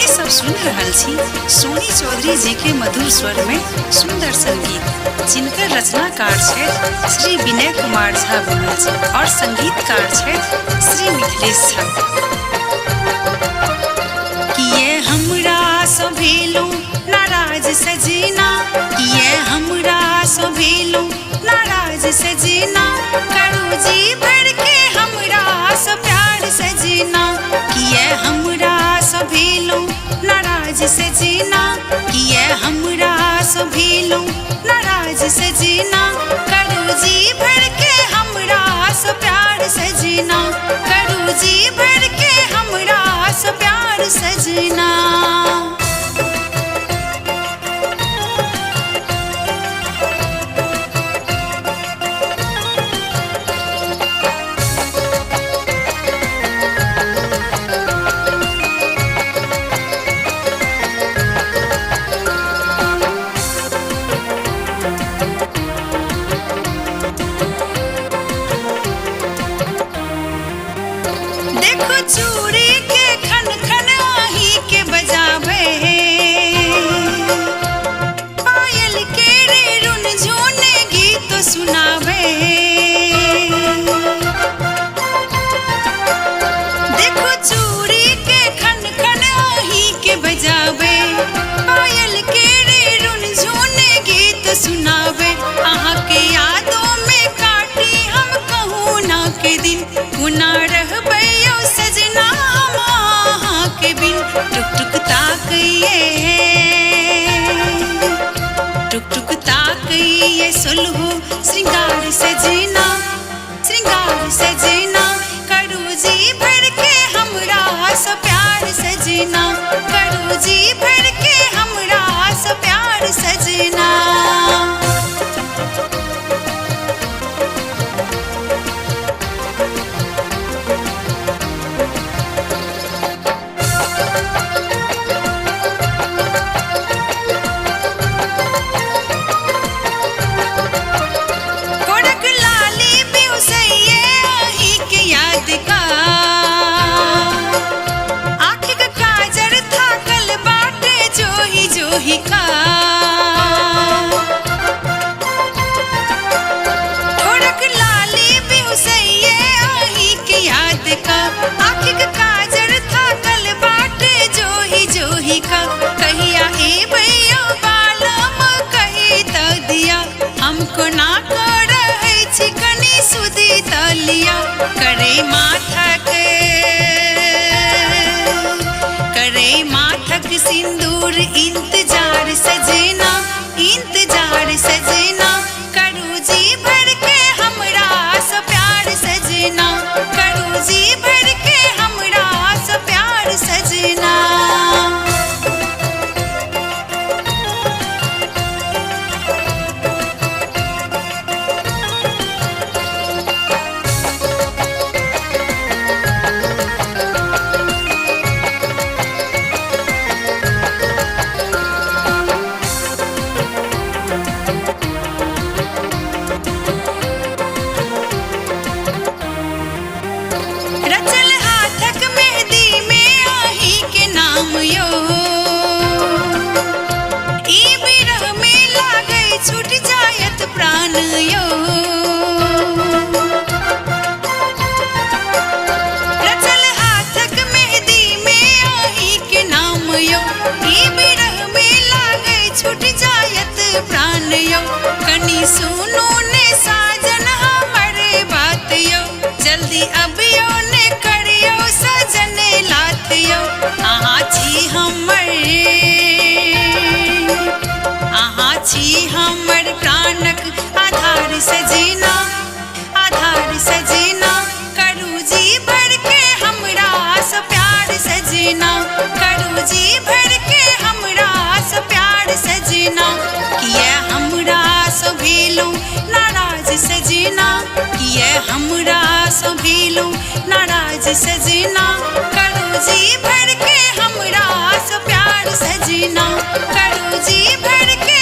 सुन रहल छी सोनी चौधरी जी के मधुर स्वर में सुंदर संगीत, जिनकर रचनाकार छथि श्री विनय कुमार झा बनर्जी और संगीतकार छथि श्री मिथिलेश झा। किए हमरा सो भेलू नाराज सजना, किए हमरा सो भेलू नाराज सजना, करू जी भर के हमरा सो प्यार सजना, किए हमरा सो भेलू नाराज सजना, किए हमरा सो भेलू नाराज सजना, करू जी भर के हमरा सो प्यार सजना, करू जी भर के हमरा सो प्यार सजना। चूड़ी के खन खन आही के बजावे, पायल के रे रुन झुन गीत सुनावे, देखो चूड़ी के खन खन आही के बजावे, पायल के रे रुन झुन गीत सुनावे, आहा के यादों में काटी हम कहूँ ना के दिन, गुना रहबै सजना हम के बिन, टुक टुक ताकइए, टुक टुक ताकइए सुलहो श्रृंगार सजना, श्रृंगार सजना, करू जी भर के हमरा सो प्यार सजना, करू जी भर के हमरा सो प्यार सजना। थोड़क लाली बिहुसैये आही के याद का, आँखि का काजर था कल बाटे जोही जोही का, कहिया ए भैया बालम कही तो दिया, हमको ना कर है चिकनी सुधी तलिया, करे माथक सिंदूर इंतजार सजना, इंतजार सजना, करू जी भर के हमरा सो प्यार सजना, करू जी भर के हमरा सो प्यार सजना। छूट जायत प्राण यो, रचल हाथक मेहंदी में आही के नाम यो, ई बिरह में लागे छूट जायत प्राण यो, कनी सुनो ने साजन हमरे बात यो, जल्दी अब यो ने करियो सजने लात यो, आहा छी हमर प्राणक आधार सजना, आधार सजना, करू जी भर के हमरा सो प्यार सजना, करू जी भर के हमरा सो प्यार सजना, किए हमरा सो भेलू नाराज सजना, किए हमरा सो भेलू नाराज सजना, करू जी भर के हमरा सो प्यार सजना, करू जी भर के